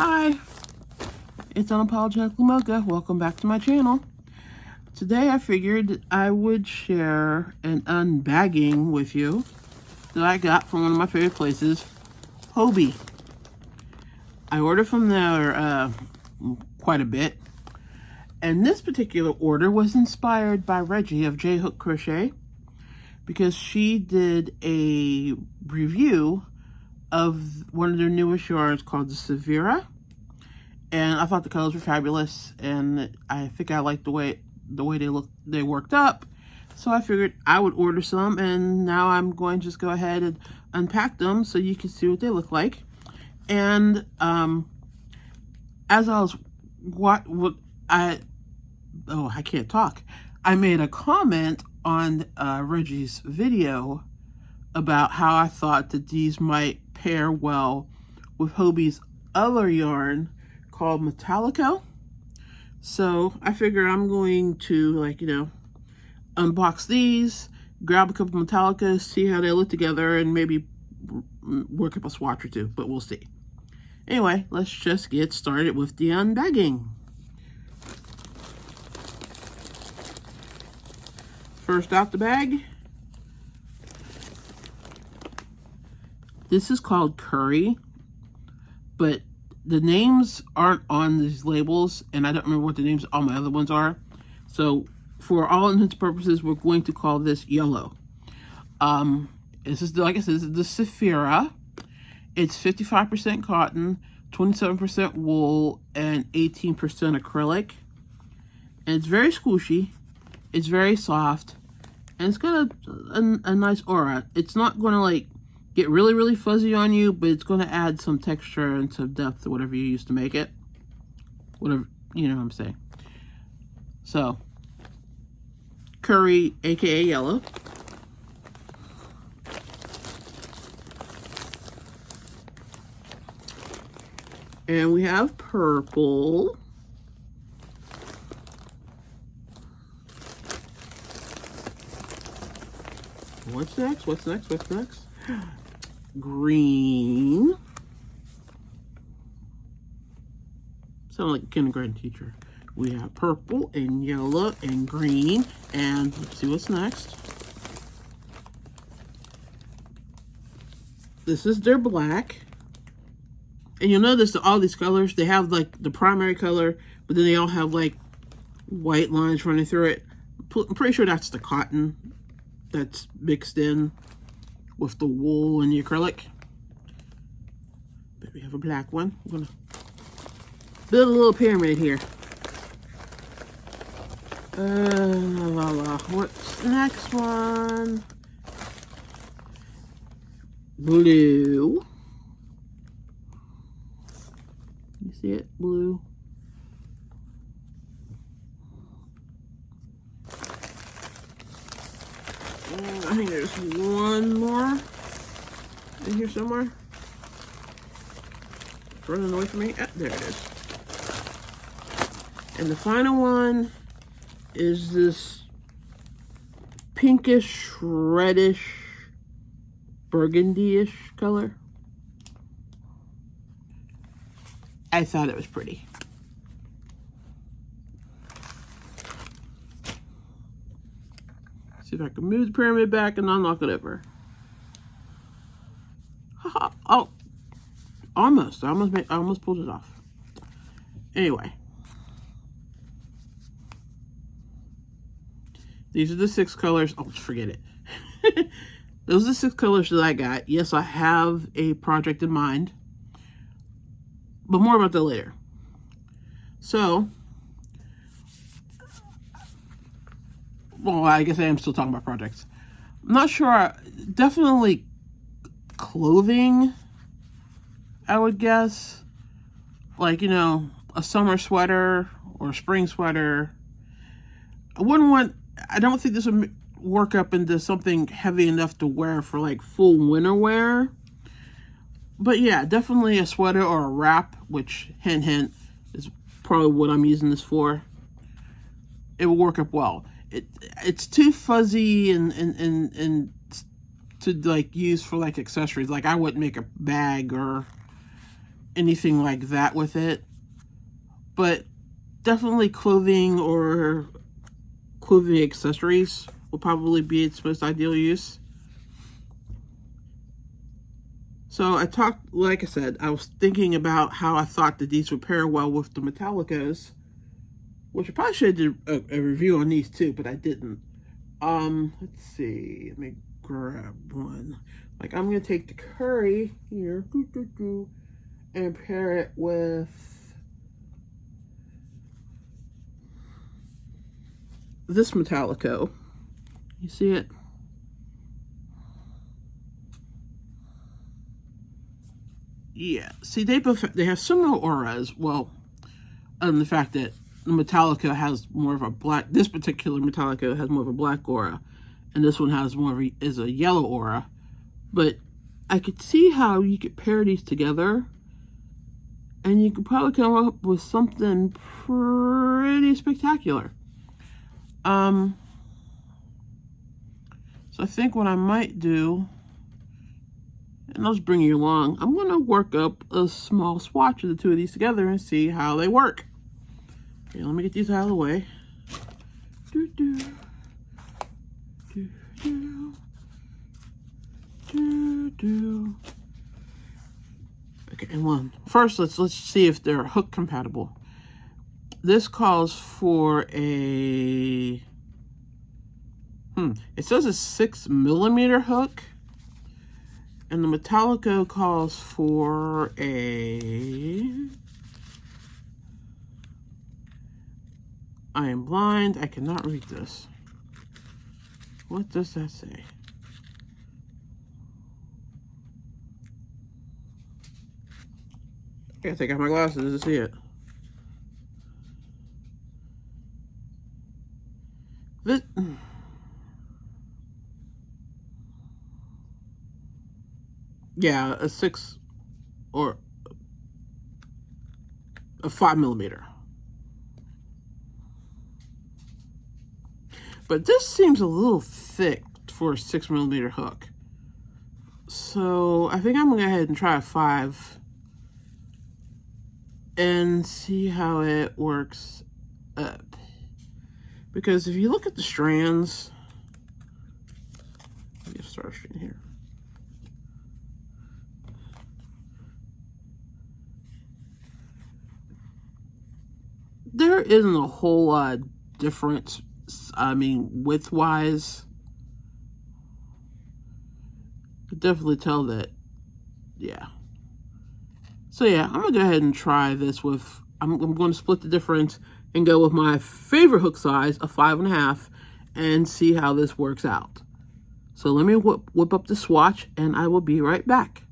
Hi, it's Unapologetically Mocha. Welcome back to my channel. Today I figured I would share an unbagging with you that I got from one of my favorite places, Hobbii. I ordered from there quite a bit, and this particular order was inspired by Reggie of J Hook Crochet because she did a review of one of their newest yarns called the Severa. And I thought the colors were fabulous, and I think I liked the way they worked up. So I figured I would order some, and now I'm going to just go ahead and unpack them so you can see what they look like. And as I was I can't talk. I made a comment on Reggie's video about how I thought that these might pair well with Hobbie's other yarn called Metallico. So I figure I'm going to unbox these, grab a couple Metallicas, see how they look together, and maybe work up a swatch or two, but we'll see. Anyway, let's just get started with the unbagging. First out the bag, this is called Curry, but the names aren't on these labels, and I don't remember what the names of all my other ones are. So for all intents and purposes, we're going to call this yellow. This is, like I said, this is the Severa. It's 55% cotton, 27% wool, and 18% acrylic. And it's very squishy. It's very soft, and it's got a nice aura. It's not going to get really fuzzy on you, but it's going to add some texture and some depth to whatever you use to make it. Whatever, you know what I'm saying. So, Curry, aka yellow. And we have purple. What's next? What's next? What's next? Green. Sound like a kindergarten teacher. We have purple and yellow and green. And let's see what's next. This is their black. And you'll notice that all these colors, they have the primary color, but then they all have white lines running through it. I'm pretty sure that's the cotton that's mixed in with the wool and the acrylic. But we have a black one. I'm gonna build a little pyramid here. What's the next one? Blue. You see it? Blue. I think there's one more in here somewhere. It's running away from me. Ah, there it is. And the final one is this pinkish, reddish, burgundy-ish color. I thought it was pretty. See if I can move the pyramid back and not knock it over. Oh, almost. I almost pulled it off. Anyway, these are the 6 colors. Oh, just forget it. Those are the 6 colors that I got. Yes, I have a project in mind, but more about that later. So, well, I guess I am still talking about projects. I'm not sure. Definitely clothing, I would guess. A summer sweater or a spring sweater. I don't think this would work up into something heavy enough to wear for full winter wear. But yeah, definitely a sweater or a wrap, which, hint, hint, is probably what I'm using this for. It will work up well. It's too fuzzy and to use for accessories. I wouldn't make a bag or anything like that with it, but definitely clothing or clothing accessories will probably be its most ideal use. So like I said, I was thinking about how I thought that these would pair well with the Metallicos, which I probably should do a review on these too, but I didn't. Let's see. Let me grab one. Like, I'm gonna take the Curry here, and pair it with this Metallico. You see it? Yeah. See, they have similar auras. Well, the fact that the Metallica has more of a black. This particular Metallica has more of a black aura, and this one has more of is a yellow aura. But I could see how you could pair these together, and you could probably come up with something pretty spectacular. So I think what I might do, and I'll just bring you along, I'm going to work up a small swatch of the two of these together and see how they work. Okay, let me get these out of the way. Okay, and first let's see if they're hook compatible. This calls for a it says a 6mm hook, and the Metallico calls for a I am blind, I cannot read this. What does that say? I gotta take out my glasses to see it. This yeah, a 6 or a 5mm. But this seems a little thick for a 6mm hook. So I think I'm gonna go ahead and try a 5 and see how it works up. Because if you look at the strands, let me get started here. There isn't a whole lot of difference, I mean, width-wise. I could definitely tell that, yeah. So yeah, I'm gonna go ahead and try this with, I'm going to split the difference and go with my favorite hook size, a 5.5, and see how this works out. So let me whip up the swatch, and I will be right back.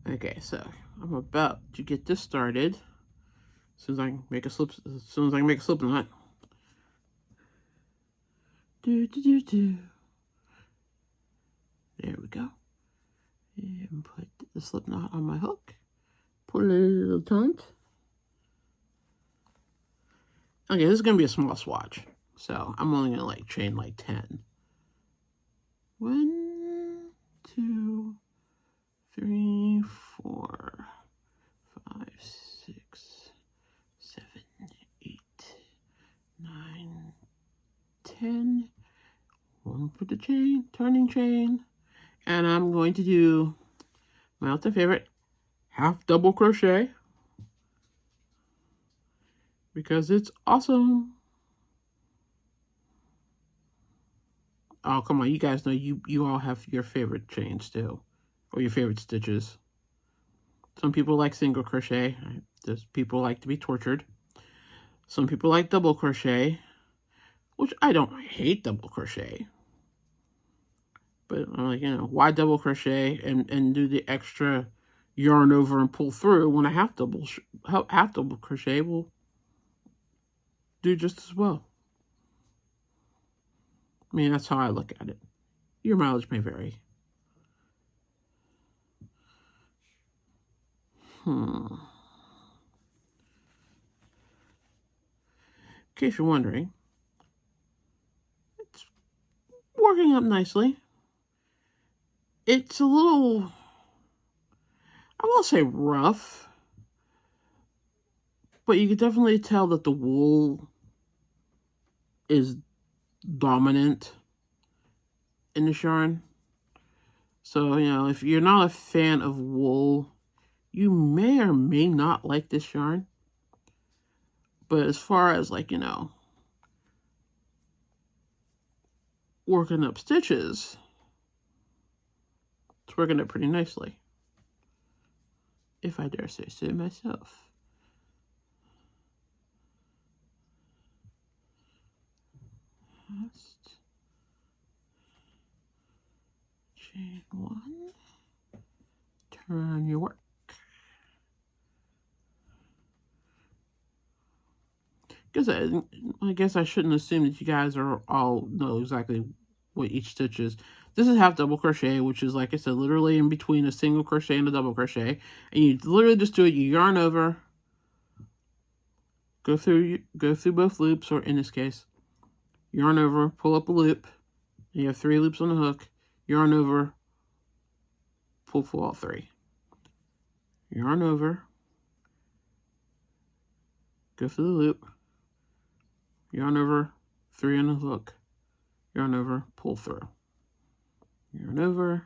Okay, so I'm about to get this started. As soon as I can make a slip knot. There we go. And put the slip knot on my hook. Pull it a little tight. Okay, this is gonna be a small swatch, so I'm only gonna chain 10. 1, 2, 3, 4, 5, 6, 7, 8, 9, 10. One for the chain, turning chain, and I'm going to do my all-time favorite, half double crochet, because it's awesome. Oh, come on, you guys know you all have your favorite chains too, or your favorite stitches. Some people like single crochet. There's people like to be tortured. Some people like double crochet, which I don't hate double crochet. But I'm like, why double crochet and do the extra yarn over and pull through when a half double crochet will do just as well. I mean, that's how I look at it. Your mileage may vary. In case you're wondering, it's working up nicely. It's a little, I won't say rough, but you can definitely tell that the wool is dominant in this yarn. So, you know, if you're not a fan of wool, you may or may not like this yarn. But as far as, like, you know, working up stitches, it's working up pretty nicely, if I dare say so myself. Just chain one, turn your work. I guess I shouldn't assume that you guys are all know exactly what each stitch is. This is half double crochet, which is, like I said, literally in between a single crochet and a double crochet. And you literally just do it. You yarn over, go through both loops, or in this case, yarn over, pull up a loop. You have 3 loops on the hook. Yarn over, pull for all 3. Yarn over, go through the loop. Yarn over, 3 on the hook. Yarn over, pull through. Yarn over,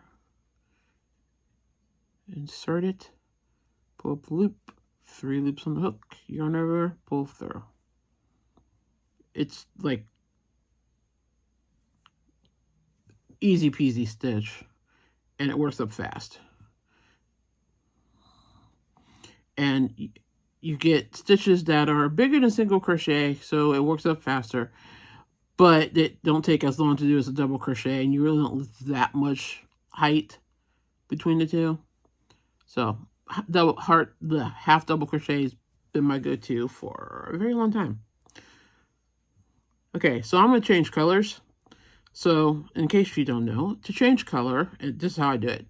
insert it, pull up the loop, 3 loops on the hook. Yarn over, pull through. It's like easy peasy stitch, and it works up fast. And you get stitches that are bigger than single crochet, so it works up faster, but it don't take as long to do as a double crochet, and you really don't lose that much height between the two. So the half double crochet has been my go-to for a very long time. Okay, so I'm going to change colors. So in case you don't know, to change color, this is how I do it.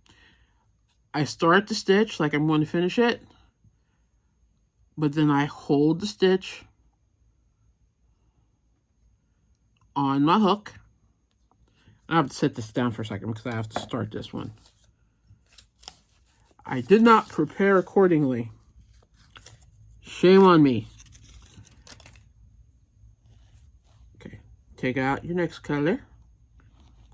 I start the stitch like I'm going to finish it, but then I hold the stitch on my hook. I have to set this down for a second because I have to start this one. I did not prepare accordingly. Shame on me. Okay, take out your next color.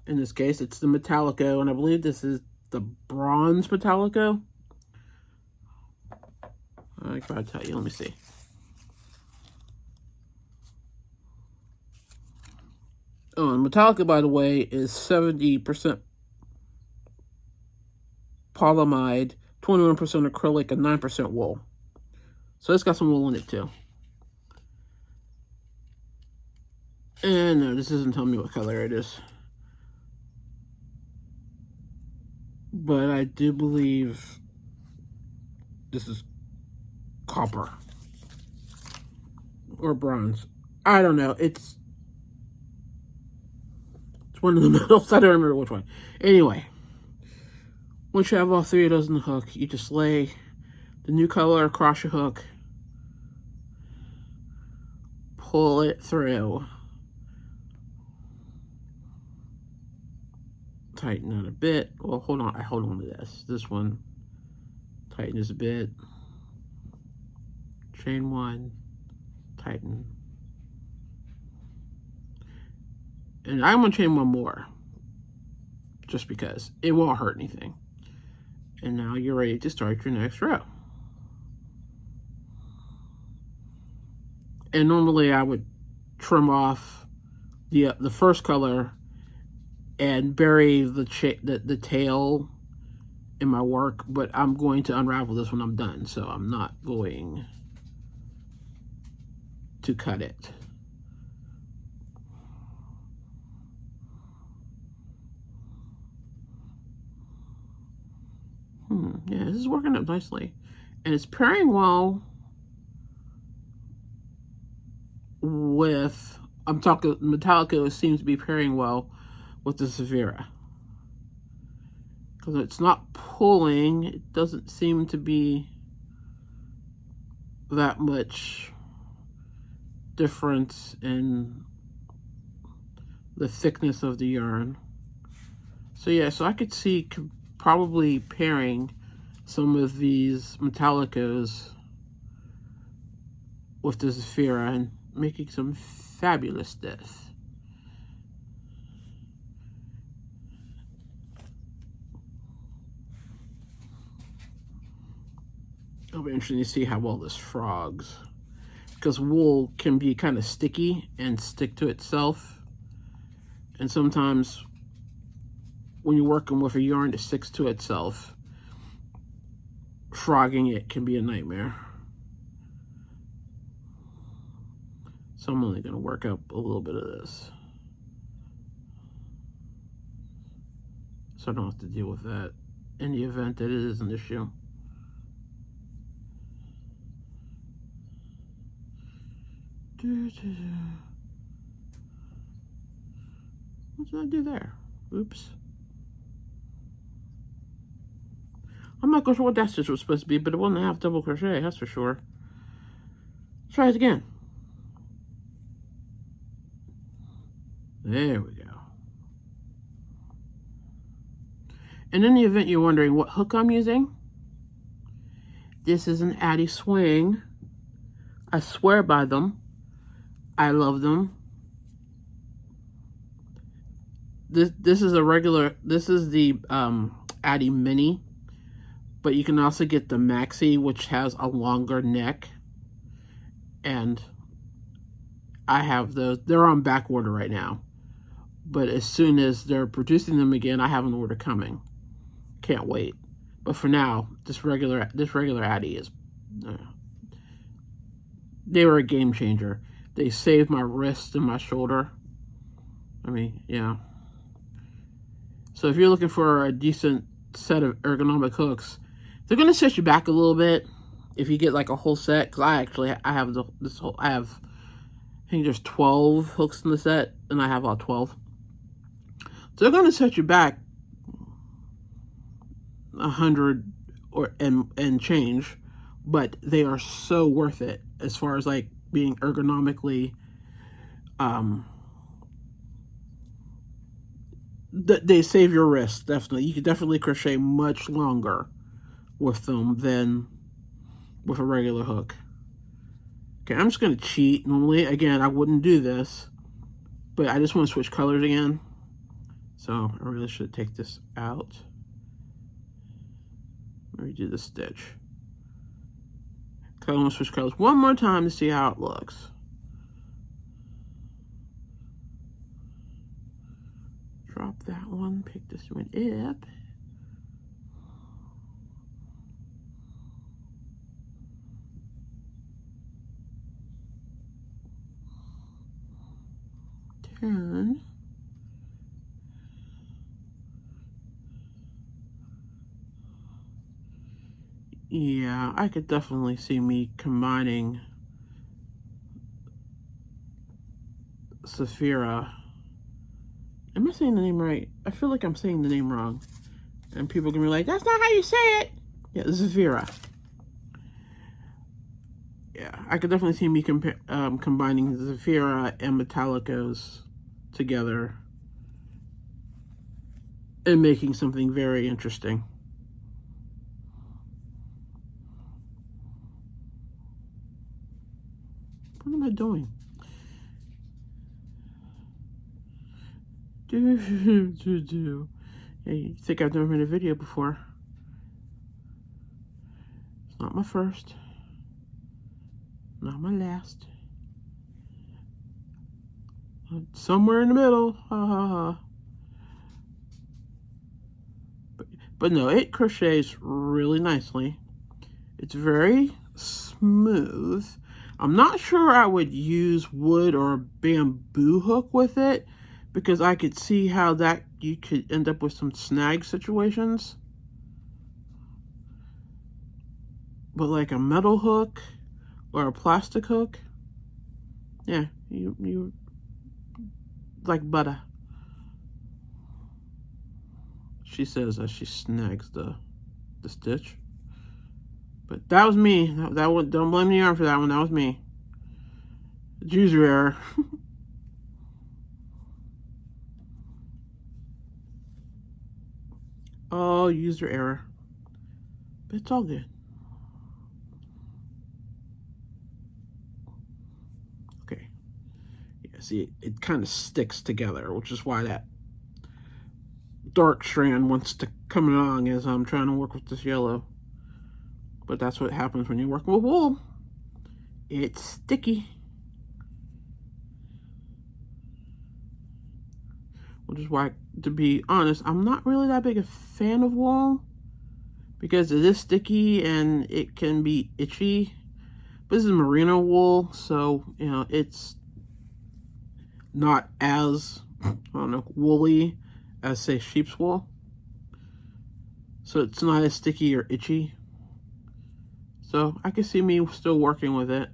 In this case, it's the Metallico, and I believe this is the Bronze Metallico. I gotta tell you, let me see. Oh, and Metallica, by the way, is 70% polyamide, 21% acrylic, and 9% wool. So it's got some wool in it too. And no, this isn't telling me what color it is. But I do believe this is copper or bronze. I don't know. It's one of the metals. I don't remember which one. Anyway, once you have all 3 of those in the hook, you just lay the new color across your hook, pull it through, tighten it a bit. Well, hold on. I hold on to this one. Tighten this a bit. Chain 1, tighten. And I'm going to chain 1 more, just because. It won't hurt anything. And now you're ready to start your next row. And normally I would trim off the first color and bury the tail in my work, but I'm going to unravel this when I'm done, so I'm not going to cut it. Yeah, this is working up nicely. And it's pairing well with, I'm talking Metallica, seems to be pairing well with the Severa. Because it's not pulling, it doesn't seem to be that much difference in the thickness of the yarn. So yeah, so I could see probably pairing some of these Metallicos with the Zafira and making some fabulous stuff. It'll be interesting to see how well this frogs, because wool can be kind of sticky and stick to itself, and sometimes when you're working with a yarn that sticks to itself, frogging it can be a nightmare. So I'm only going to work up a little bit of this, so I don't have to deal with that in the event that it is an issue. What did I do there? Oops. I'm not quite sure what that stitch was supposed to be, but it wasn't half double crochet, that's for sure. Let's try it again. There we go. And in the event you're wondering what hook I'm using, this is an Addy Swing. I swear by them. I love them. This is a regular, this is the Addy Mini, but you can also get the Maxi, which has a longer neck, and I have those. They're on back order right now, but as soon as they're producing them again, I have an order coming. Can't wait. But for now, this regular Addy is, they were a game changer. They saved my wrist and my shoulder. I mean, yeah. So if you're looking for a decent set of ergonomic hooks, they're gonna set you back a little bit if you get like a whole set. Cause I have this whole, I think there's 12 hooks in the set, and I have all 12. So they're gonna set you back 100 and change, but they are so worth it as far as like being ergonomically. They save your wrist, definitely. You can definitely crochet much longer with them than with a regular hook. Okay, I'm just going to cheat. Normally, again, I wouldn't do this, but I just want to switch colors again. So I really should take this out. Redo the stitch. I want to switch colors one more time to see how it looks. Drop that one, pick this one up. Turn. Yeah, I could definitely see me combining Zafira. Am I saying the name right? I feel like I'm saying the name wrong. And people are going to be like, that's not how you say it. Yeah, Zafira. Yeah, I could definitely see me combining Zafira and Metallicos together and making something very interesting. What am I doing? Yeah, you think I've never made a video before. It's not my first. Not my last. Somewhere in the middle. Ha ha ha. But no, it crochets really nicely. It's very smooth. I'm not sure I would use wood or a bamboo hook with it, because I could see how that you could end up with some snag situations. But like a metal hook or a plastic hook, yeah, you like butter. She says as she snags the stitch. But that was me. That one, don't blame the yarn for that one. That was me. User error. Oh, user error. But it's all good. Okay. Yeah, see, it kind of sticks together, which is why that dark strand wants to come along as I'm trying to work with this yellow. But that's what happens when you're working with wool. It's sticky. Which is why, to be honest, I'm not really that big a fan of wool, because it is sticky and it can be itchy. But this is merino wool, so, you know, it's not as, I don't know, woolly as, say, sheep's wool. So it's not as sticky or itchy. So I can see me still working with it.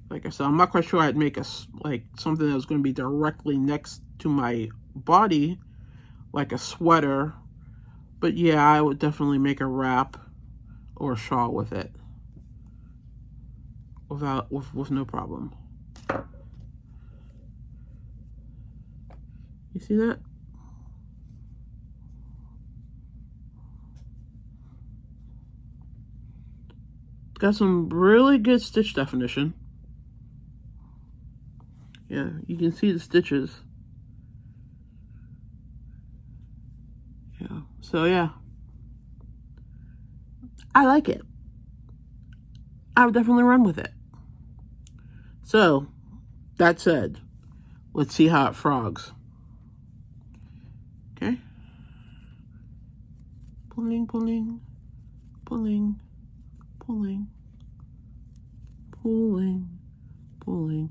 Like I said, I'm not quite sure I'd make like something that was going to be directly next to my body, like a sweater. But yeah, I would definitely make a wrap or a shawl with it, with no problem. You see that? Got some really good stitch definition. Yeah, you can see the stitches. Yeah, so yeah. I like it. I would definitely run with it. So, that said, let's see how it frogs. Okay? Pulling, pulling, pulling, pulling, pulling, pulling.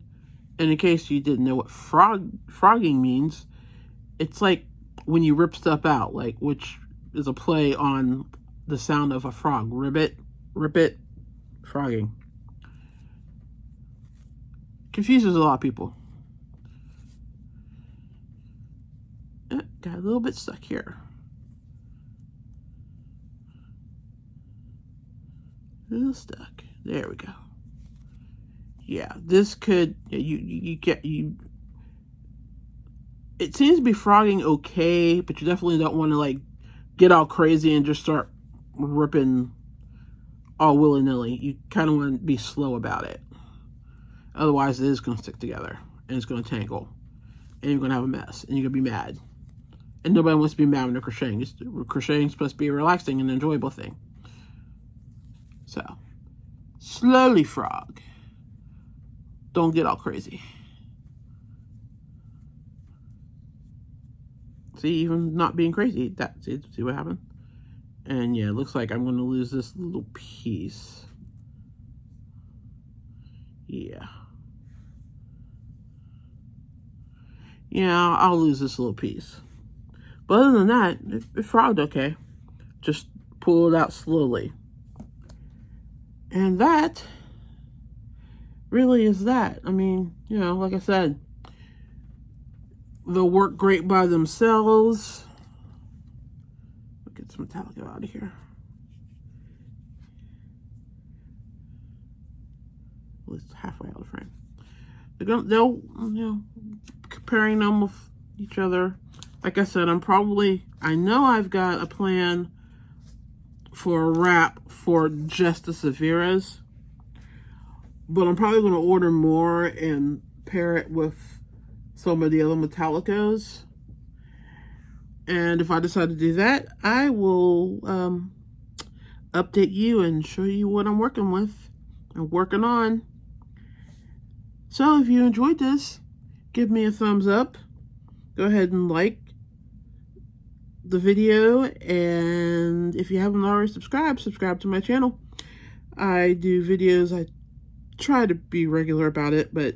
And in case you didn't know what frogging means, it's like when you rip stuff out, like, which is a play on the sound of a frog. Ribbit, rip it, frogging. Confuses a lot of people. Got a little bit stuck here. A little stuck. There we go. Yeah, this could, it seems to be frogging okay, but you definitely don't want to, like, get all crazy and just start ripping all willy-nilly. You kind of want to be slow about it. Otherwise, it is going to stick together, and it's going to tangle, and you're going to have a mess, and you're going to be mad. And nobody wants to be mad when they're crocheting. Crocheting is supposed to be a relaxing and enjoyable thing. So, slowly frog. Don't get all crazy. See, even not being crazy, see what happened? And yeah, it looks like I'm going to lose this little piece. Yeah. Yeah, I'll lose this little piece. But other than that, it frogged okay. Just pull it out slowly. And that really is that. I mean, you know, like I said, they'll work great by themselves. I'll get some metallic out of here. Well, it's halfway out of the frame. They'll, you know, comparing them with each other. Like I said, I know I've got a plan for a wrap for just the Severas, but I'm probably going to order more and pair it with some of the other Metallicos. And if I decide to do that, I will update you and show you what I'm working with and working on. So if you enjoyed this, give me a thumbs up. Go ahead and like the video, and if you haven't already subscribe to my channel. I do videos. I try to be regular about it, but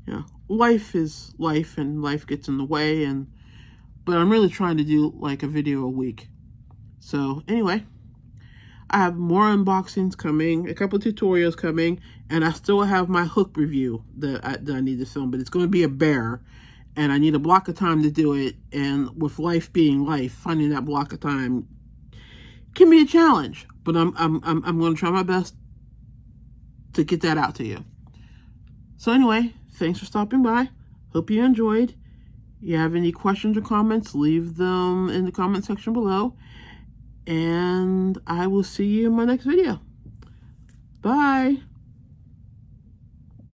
you know, life is life, and life gets in the way. But I'm really trying to do like a video a week. So anyway, I have more unboxings coming, a couple tutorials coming, and I still have my hook review that I need to film, but it's going to be a bear. And I need a block of time to do it. And with life being life, finding that block of time can be a challenge. But I'm going to try my best to get that out to you. So anyway, thanks for stopping by. Hope you enjoyed. If you have any questions or comments, leave them in the comment section below. And I will see you in my next video. Bye.